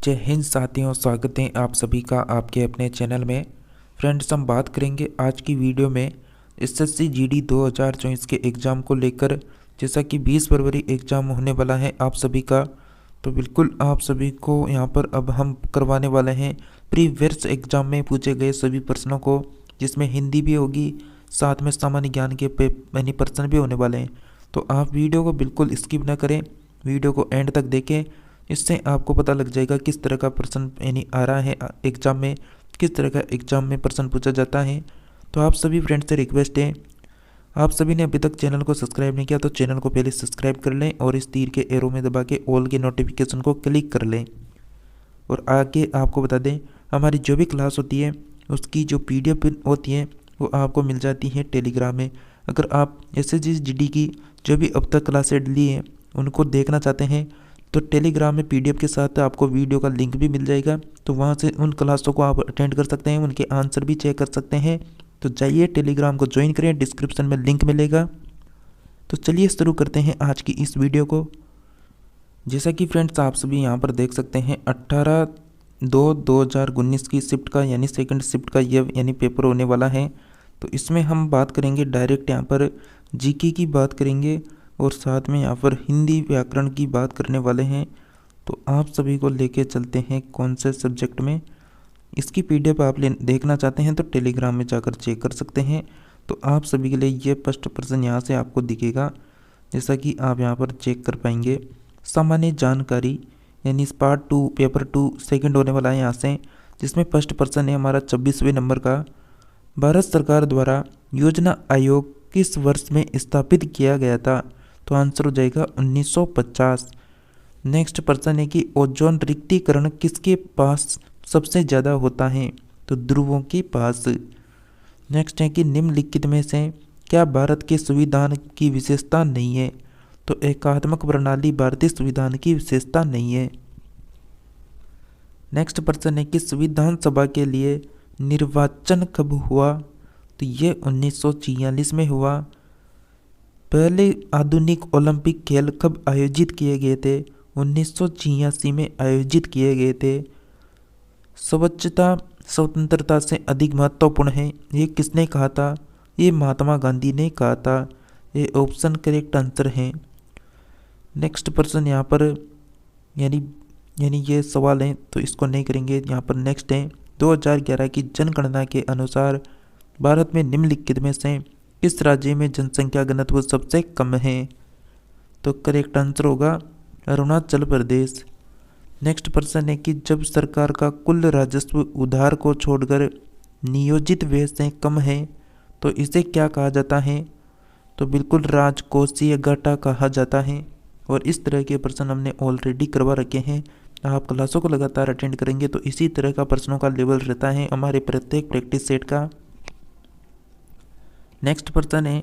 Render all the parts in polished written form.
जय हिंद साथियों, स्वागत है आप सभी का आपके अपने चैनल में। फ्रेंड्स, हम बात करेंगे आज की वीडियो में एसएससी जीडी 2024 के एग्ज़ाम को लेकर। जैसा कि 20 फरवरी एग्ज़ाम होने वाला है आप सभी का, तो बिल्कुल आप सभी को यहाँ पर अब हम करवाने वाले हैं प्रीवियस एग्ज़ाम में पूछे गए सभी प्रश्नों को, जिसमें हिंदी भी होगी, साथ में सामान्य ज्ञान के प्रश्न भी होने वाले हैं। तो आप वीडियो को बिल्कुल स्किप ना करें, वीडियो को एंड तक देखें। इससे आपको पता लग जाएगा किस तरह का प्रश्न यानी आ रहा है एग्ज़ाम में, किस तरह का एग्ज़ाम में प्रश्न पूछा जाता है। तो आप सभी फ्रेंड्स से रिक्वेस्ट है, आप सभी ने अभी तक चैनल को सब्सक्राइब नहीं किया तो चैनल को पहले सब्सक्राइब कर लें और इस तीर के एरो में दबा के ऑल के नोटिफिकेशन को क्लिक कर लें। और आगे आपको बता दें, हमारी जो भी क्लास होती है उसकी जो PDF होती है वो आपको मिल जाती है टेलीग्राम में। अगर आप एसएससी जीडी की जो भी अब तक क्लासें ली हैं उनको देखना चाहते हैं तो टेलीग्राम में PDF के साथ आपको वीडियो का लिंक भी मिल जाएगा, तो वहाँ से उन क्लासों को आप अटेंड कर सकते हैं, उनके आंसर भी चेक कर सकते हैं। तो जाइए टेलीग्राम को ज्वाइन करें, डिस्क्रिप्शन में लिंक मिलेगा। तो चलिए शुरू करते हैं आज की इस वीडियो को। जैसा कि फ्रेंड्स आप सभी यहाँ पर देख सकते हैं 18/2/2019 की शिफ्ट का यानी सेकंड शिफ्ट का ये यानी पेपर होने वाला है। तो इसमें हम बात करेंगे डायरेक्ट यहाँ पर जीके की बात करेंगे और साथ में यहाँ पर हिंदी व्याकरण की बात करने वाले हैं। तो आप सभी को लेके चलते हैं कौन से सब्जेक्ट में। इसकी PDF आप देखना चाहते हैं तो टेलीग्राम में जाकर चेक कर सकते हैं। तो आप सभी के लिए ये फर्स्ट प्रश्न यहाँ से आपको दिखेगा, जैसा कि आप यहाँ पर चेक कर पाएंगे। सामान्य जानकारी यानी पार्ट 2 पेपर 2 सेकंड होने वाला है यहाँ से, जिसमें फर्स्ट प्रश्न है हमारा 26वें नंबर का। भारत सरकार द्वारा योजना आयोग किस वर्ष में स्थापित किया गया था? तो आंसर हो जाएगा 1950। नेक्स्ट प्रश्न है कि ओजोन रिक्तीकरण किसके पास सबसे ज़्यादा होता है? तो ध्रुवों के पास। नेक्स्ट है कि निम्नलिखित में से क्या भारत के संविधान की विशेषता नहीं है? तो एकात्मक प्रणाली भारतीय संविधान की विशेषता नहीं है। नेक्स्ट प्रश्न है कि संविधान सभा के लिए निर्वाचन कब हुआ? तो ये 1946 में हुआ। पहले आधुनिक ओलंपिक खेल कब आयोजित किए गए थे? 1986 में आयोजित किए गए थे। स्वच्छता स्वतंत्रता से अधिक महत्वपूर्ण है, ये किसने कहा था? ये महात्मा गांधी ने कहा था। ये ऑप्शन करेक्ट आंसर है। नेक्स्ट प्रश्न यहाँ पर यानी ये सवाल है तो इसको नहीं करेंगे। यहाँ पर नेक्स्ट है 2011 की जनगणना के अनुसार भारत में निम्नलिखित में से किस राज्य में जनसंख्या घनत्व सबसे कम है? तो करेक्ट आंसर होगा अरुणाचल प्रदेश। नेक्स्ट प्रश्न है कि जब सरकार का कुल राजस्व उधार को छोड़कर नियोजित व्यय से कम है तो इसे क्या कहा जाता है? तो बिल्कुल राजकोषीय घाटा कहा जाता है। और इस तरह के प्रश्न हमने ऑलरेडी करवा रखे हैं। आप क्लासों को लगातार अटेंड करेंगे तो इसी तरह का प्रश्नों का लेवल रहता है हमारे प्रत्येक प्रैक्टिस सेट का। नेक्स्ट प्रश्न है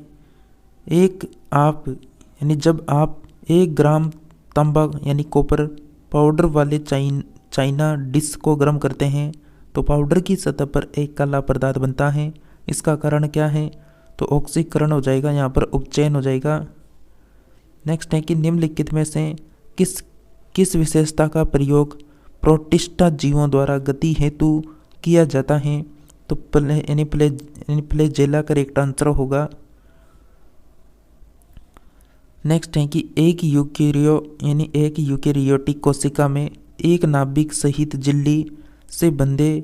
जब आप 1 ग्राम तांबा यानी कॉपर पाउडर वाले चाइना डिश को गर्म करते हैं तो पाउडर की सतह पर एक काला पदार्थ बनता है, इसका कारण क्या है? तो ऑक्सीकरण हो जाएगा, यहाँ पर उपचयन हो जाएगा। नेक्स्ट है कि निम्नलिखित में से किस विशेषता का प्रयोग प्रोटिस्टा जीवों द्वारा गति हेतु किया जाता है? तो फ्लैजेला करेक्ट आंसर होगा। नेक्स्ट है कि एक यूकेरियोटिक कोशिका में एक नाभिक सहित झिल्ली से बंधे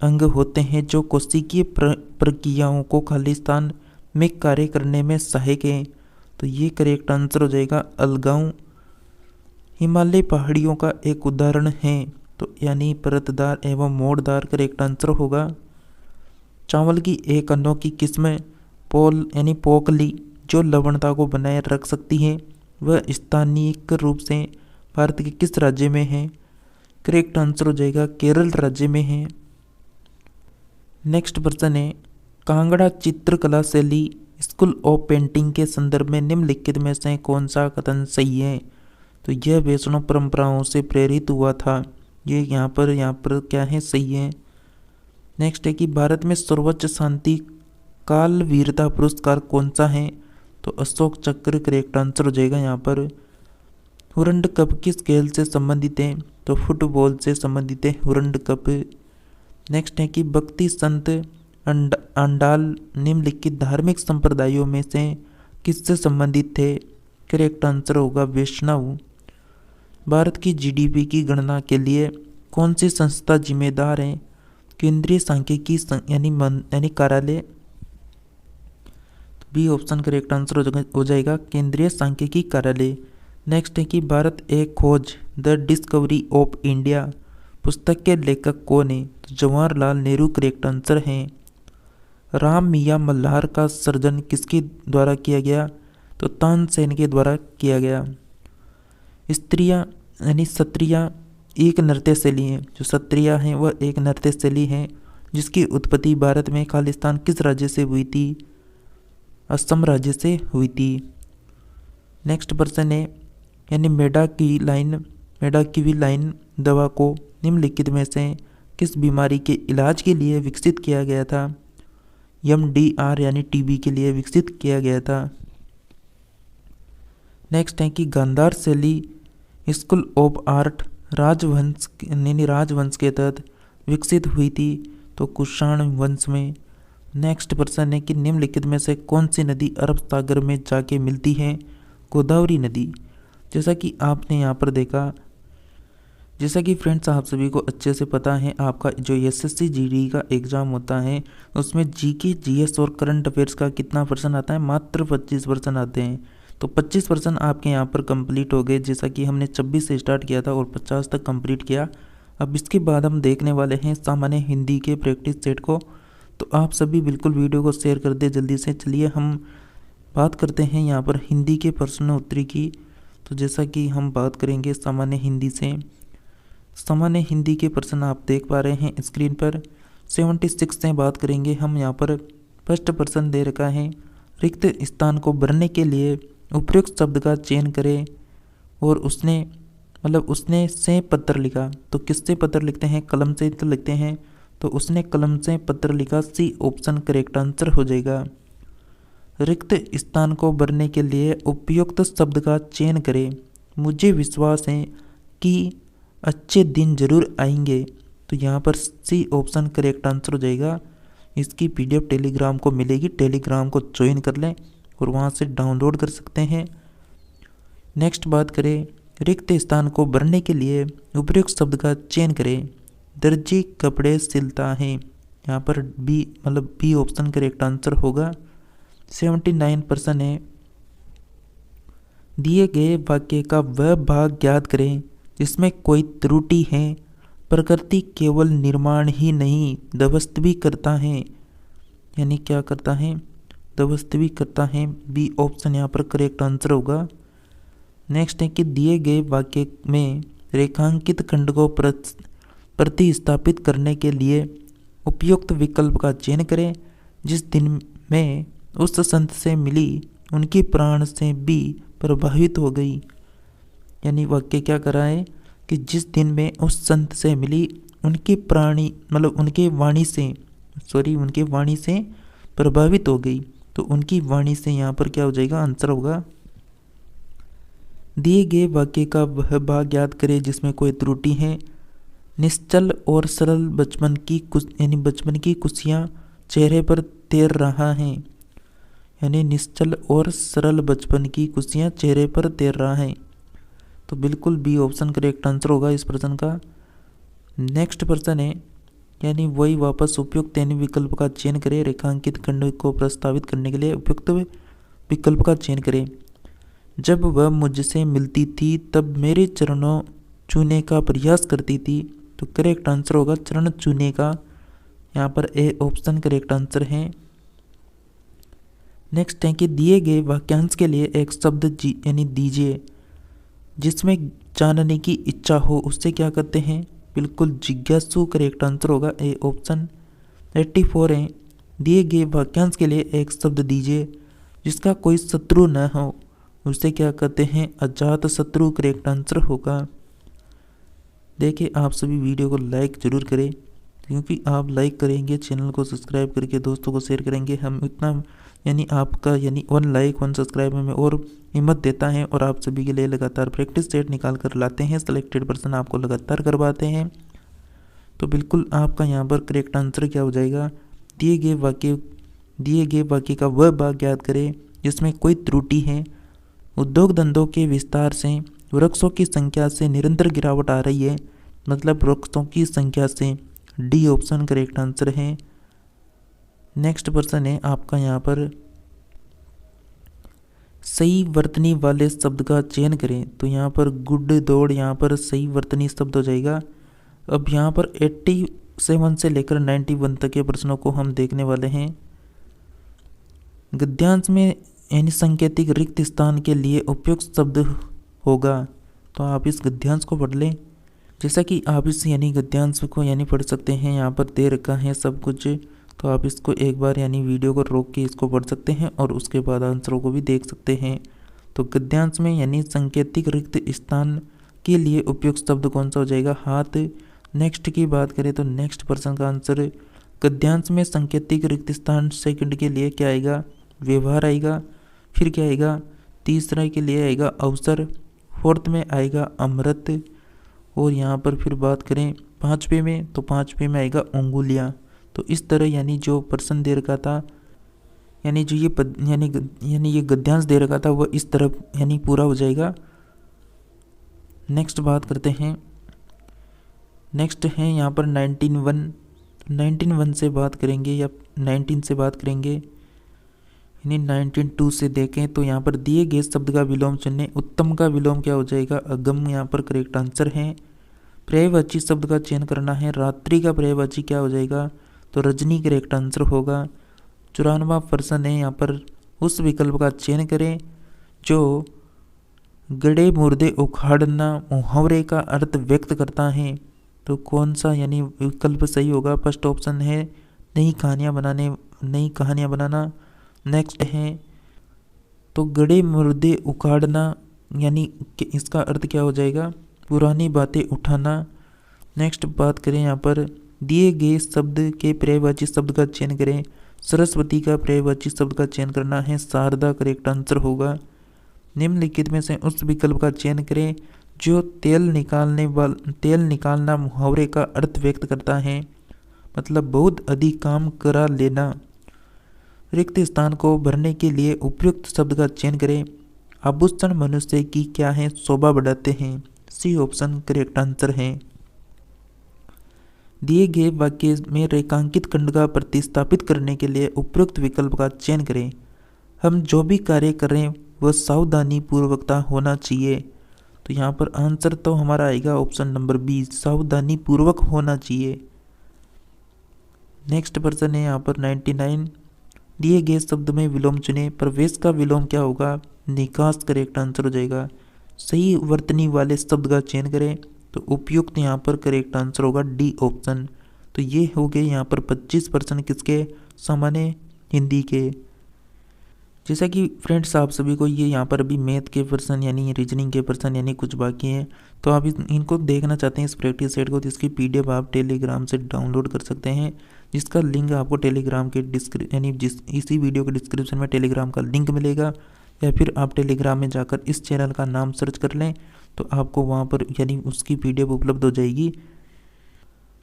अंग होते हैं जो कोशिकीय प्रक्रियाओं को खालिस्तान में कार्य करने में सहायक है। तो ये करेक्ट आंसर हो जाएगा अलगांव। हिमालय पहाड़ियों का एक उदाहरण है, तो यानी परतदार एवं मोड़दार करेक्ट आंसर होगा। चावल की एक अनोखी किस्म पोकली जो लवणता को बनाए रख सकती है, वह स्थानिक रूप से भारत के किस राज्य में है? करेक्ट आंसर हो जाएगा केरल राज्य में है। नेक्स्ट प्रश्न है कांगड़ा चित्रकला शैली स्कूल ऑफ पेंटिंग के संदर्भ में निम्नलिखित में से कौन सा कथन सही है? तो यह वैष्णव परंपराओं से प्रेरित हुआ था। ये यहाँ पर क्या है? सही है। नेक्स्ट है कि भारत में सर्वोच्च शांति काल वीरता पुरस्कार कौन सा है? तो अशोक चक्र करेक्ट आंसर हो जाएगा यहाँ पर। हुरंड कब किस खेल से संबंधित है? तो फुटबॉल से संबंधित है वर्ल्ड कप। नेक्स्ट है कि भक्ति संत आंडाल निम्नलिखित धार्मिक संप्रदायों में से किससे संबंधित थे? करेक्ट आंसर होगा वैष्णव। भारत की जीडीपी की गणना के लिए कौन सी संस्था जिम्मेदार है? केंद्रीय सांख्यिकी यानी कार्यालय। बी ऑप्शन करेक्ट आंसर हो जाएगा केंद्रीय सांख्यिकी कार्यालय। नेक्स्ट है कि भारत ए खोज द डिस्कवरी ऑफ इंडिया पुस्तक के लेखक कौन है? तो जवाहरलाल नेहरू करेक्ट आंसर हैं। राम मियाँ मल्हार का सर्जन किसके द्वारा किया गया? तो तानसेन के द्वारा किया गया। स्त्रियाँ यानी सत्रियाँ एक नृत्य शैली है। जो सत्रिया हैं वह एक नृत्य शैली है जिसकी उत्पत्ति भारत में खालिस्तान किस राज्य से हुई थी? असम राज्य से हुई थी। नेक्स्ट पर्सन है यानी मेडाकिवी लाइन दवा को निम्नलिखित में से किस बीमारी के इलाज के लिए विकसित किया गया था? MDR यानी टीबी के लिए विकसित किया गया था। नेक्स्ट है कि गांधार शैली स्कूल ऑफ आर्ट राजवंश के तहत विकसित हुई थी। तो कुषाण वंश में। नेक्स्ट पर्सन है कि निम्नलिखित में से कौन सी नदी अरब सागर में जाके मिलती है? गोदावरी नदी। जैसा कि आपने यहाँ पर देखा, जैसा कि फ्रेंड्स आप सभी को अच्छे से पता है, आपका जो SSC GD का एग्ज़ाम होता है उसमें GK GS और करंट अफेयर्स का कितना परसेंट आता है? मात्र 25% आते हैं। तो 25% आपके यहाँ पर कंप्लीट हो गए, जैसा कि हमने 26 से स्टार्ट किया था और 50 तक कंप्लीट किया। अब इसके बाद हम देखने वाले हैं सामान्य हिंदी के प्रैक्टिस सेट को। तो आप सभी बिल्कुल वीडियो को शेयर कर दे जल्दी से। चलिए हम बात करते हैं यहाँ पर हिंदी के प्रश्न उत्तरी की। तो जैसा कि हम बात करेंगे सामान्य हिंदी से, सामान्य हिंदी के प्रश्न आप देख पा रहे हैं स्क्रीन पर। 76 से बात करेंगे हम। यहाँ पर फर्स्ट प्रश्न दे रखा है, रिक्त स्थान को भरने के लिए उपयुक्त शब्द का चयन करें। और उसने से पत्र लिखा। तो किससे पत्र लिखते हैं? कलम से तो लिखते हैं। तो उसने कलम से पत्र लिखा। सी ऑप्शन करेक्ट आंसर हो जाएगा। रिक्त स्थान को भरने के लिए उपयुक्त शब्द का चयन करें। मुझे विश्वास है कि अच्छे दिन जरूर आएंगे। तो यहाँ पर सी ऑप्शन करेक्ट आंसर हो जाएगा। इसकी PDF टेलीग्राम को मिलेगी, टेलीग्राम को ज्वाइन कर लें और वहाँ से डाउनलोड कर सकते हैं। नेक्स्ट बात करें, रिक्त स्थान को भरने के लिए उपयुक्त शब्द का चयन करें। दर्जी कपड़े सिलता है। यहाँ पर बी ऑप्शन करेक्ट आंसर होगा। 79% है। दिए गए वाक्य का वह भाग ज्ञात करें जिसमें कोई त्रुटि है। प्रकृति केवल निर्माण ही नहीं ध्वस्त भी करता है। यानी क्या करता है? ध्वस्त भी करता है। बी ऑप्शन यहाँ पर करेक्ट आंसर होगा। नेक्स्ट है कि दिए गए वाक्य में रेखांकित खंड को प्रतिस्थापित करने के लिए उपयुक्त विकल्प का चयन करें। जिस दिन में उस संत से मिली उनकी प्राण से भी प्रभावित हो गई। यानी वाक्य क्या कर रहा है कि जिस दिन में उस संत से मिली उनकी उनके वाणी से प्रभावित हो गई। तो उनकी वाणी से यहाँ पर क्या हो जाएगा? आंसर होगा। दिए गए वाक्य का वह भाग याद करें जिसमें कोई त्रुटि है। निश्चल और सरल बचपन की खुशियाँ चेहरे पर तैर रहा है। यानी निश्चल और सरल बचपन की खुशियाँ चेहरे पर तैर रहा है। तो बिल्कुल बी ऑप्शन करेक्ट आंसर होगा इस प्रश्न का। नेक्स्ट प्रश्न है यानी वही वापस उपयुक्त यानी विकल्प का चयन करें। रेखांकित खंड को प्रस्तावित करने के लिए उपयुक्त विकल्प का चयन करें। जब वह मुझसे मिलती थी तब मेरे चरणों छूने का प्रयास करती थी। तो करेक्ट आंसर होगा चरण छूने का। यहाँ पर ए ऑप्शन करेक्ट आंसर है। नेक्स्ट है कि दिए गए वाक्यांश के लिए एक शब्द यानी दीजिए जिसमें जानने की इच्छा हो, उससे क्या करते हैं? बिल्कुल जिज्ञासु करेक्ट आंसर होगा ए ऑप्शन। 84 है दिए गए वाक्यांश के लिए एक शब्द दीजिए जिसका कोई शत्रु न हो, उससे क्या कहते हैं? अजात शत्रु करेक्ट आंसर होगा। देखिए आप सभी वीडियो को लाइक जरूर करें क्योंकि आप लाइक करेंगे, चैनल को सब्सक्राइब करके दोस्तों को शेयर करेंगे, हम इतना यानी आपका यानी 1 लाइक 1 सब्सक्राइब में और हिम्मत देता है और आप सभी के लिए लगातार प्रैक्टिस सेट निकाल कर लाते हैं, सिलेक्टेड पर्सन आपको लगातार करवाते हैं। तो बिल्कुल आपका यहाँ पर करेक्ट आंसर क्या हो जाएगा, दिए गए वाक्य का वह भाग याद करें जिसमें कोई त्रुटि है। उद्योग धंधों के विस्तार से वृक्षों की संख्या से निरंतर गिरावट आ रही है, मतलब वृक्षों की संख्या से, डी ऑप्शन करेक्ट आंसर है। नेक्स्ट पर्सन है आपका यहाँ पर सही वर्तनी वाले शब्द का चयन करें। तो यहाँ पर गुड दौड़ यहाँ पर सही वर्तनी शब्द हो जाएगा। अब यहाँ पर 87 से लेकर 91 तक के प्रश्नों को हम देखने वाले हैं। गद्यांश में यानी संकेतिक रिक्त स्थान के लिए उपयुक्त शब्द होगा, तो आप इस गद्यांश को पढ़ लें। जैसा कि आप इस यानी गद्यांश को यानी पढ़ सकते हैं, यहाँ पर दे रखा है सब कुछ, तो आप इसको एक बार यानी वीडियो को रोक के इसको पढ़ सकते हैं और उसके बाद आंसरों को भी देख सकते हैं। तो गद्यांश में यानी संकेतिक रिक्त स्थान के लिए उपयुक्त शब्द कौन सा हो जाएगा, हाथ। नेक्स्ट की बात करें तो नेक्स्ट पर्सन का आंसर गद्यांश में संकेतिक रिक्त स्थान सेकंड के लिए क्या आएगा, व्यवहार आएगा। फिर क्या आएगा, तीसरा के लिए आएगा अवसर, फोर्थ में आएगा अमृत, और यहाँ पर फिर बात करें पाँचवें में तो पाँचवें में आएगा अंगुलियाँ। तो इस तरह यानी जो पर्सन दे रखा था यानी जो ये यानी ये गद्यांश दे रखा था वह इस तरफ यानी पूरा हो जाएगा। नेक्स्ट बात करते हैं, नेक्स्ट है यहाँ पर 19 से बात करेंगे या 19 से बात करेंगे, यानी 19 से देखें तो यहाँ पर दिए गए शब्द का विलोम चुनें। उत्तम का विलोम क्या हो जाएगा, अगम यहाँ पर करेक्ट आंसर है। पर्यायवाची शब्द का चयन करना है, रात्रि का पर्यायवाची क्या हो जाएगा, तो रजनी करेक्ट आंसर होगा। 94 पर्सन है, यहाँ पर उस विकल्प का चयन करें जो गड़े मुर्दे उखाड़ना मुहावरे का अर्थ व्यक्त करता है। तो कौन सा यानी विकल्प सही होगा, फर्स्ट ऑप्शन है नई कहानियाँ बनाना। नेक्स्ट है तो गड़े मुर्दे उखाड़ना यानी कि इसका अर्थ क्या हो जाएगा, पुरानी बातें उठाना। नेक्स्ट बात करें यहाँ पर दिए गए शब्द के पर्यायवाची शब्द का चयन करें। सरस्वती का पर्यायवाची शब्द का चयन करना है, शारदा करेक्ट आंसर होगा। निम्नलिखित में से उस विकल्प का चयन करें जो तेल निकालना मुहावरे का अर्थ व्यक्त करता है, मतलब बहुत अधिक काम करा लेना। रिक्त स्थान को भरने के लिए उपयुक्त शब्द का चयन करें। आभूषण मनुष्य की क्या है, शोभा बढ़ाते हैं, सी ऑप्शन करेक्ट आंसर है। दिए गए वाक्य में रेखांकित खंड का प्रतिस्थापित करने के लिए उपयुक्त विकल्प का चयन करें। हम जो भी कार्य करें वह सावधानी पूर्वकता होना चाहिए। तो यहाँ पर आंसर तो हमारा आएगा ऑप्शन नंबर बी, सावधानी पूर्वक होना चाहिए। नेक्स्ट पर्सन है यहाँ पर 99, दिए गए शब्द में विलोम चुने। प्रवेश का विलोम क्या होगा, निकास करेक्ट आंसर हो जाएगा। सही वर्तनी वाले शब्द का चयन करें, तो उपयुक्त यहाँ पर करेक्ट आंसर होगा डी ऑप्शन। तो ये हो गए यहाँ पर 25% किसके, सामान्य हिंदी के। जैसा कि फ्रेंड्स आप सभी को ये यहाँ पर अभी मैथ के पर्सन यानी रीजनिंग के पर्सन यानी कुछ बाकी हैं, तो आप इनको देखना चाहते हैं इस प्रैक्टिस सेट को, तो इसकी PDF आप टेलीग्राम से डाउनलोड कर सकते हैं, जिसका लिंक आपको टेलीग्राम के इसी वीडियो के डिस्क्रिप्शन में टेलीग्राम का लिंक मिलेगा, या फिर आप टेलीग्राम में जाकर इस चैनल का नाम सर्च कर लें तो आपको वहाँ पर यानी उसकी PDF उपलब्ध हो जाएगी।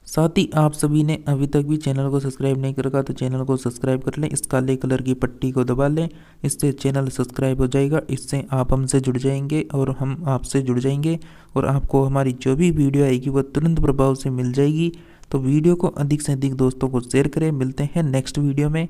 साथ ही आप सभी ने अभी तक भी चैनल को सब्सक्राइब नहीं कर रखा तो चैनल को सब्सक्राइब कर लें, इस काले कलर की पट्टी को दबा लें, इससे चैनल सब्सक्राइब हो जाएगा। इससे आप हमसे जुड़ जाएंगे और हम आपसे जुड़ जाएंगे, और आपको हमारी जो भी वीडियो आएगी वह तुरंत प्रभाव से मिल जाएगी। तो वीडियो को अधिक से अधिक दोस्तों को शेयर करें। मिलते हैं नेक्स्ट वीडियो में।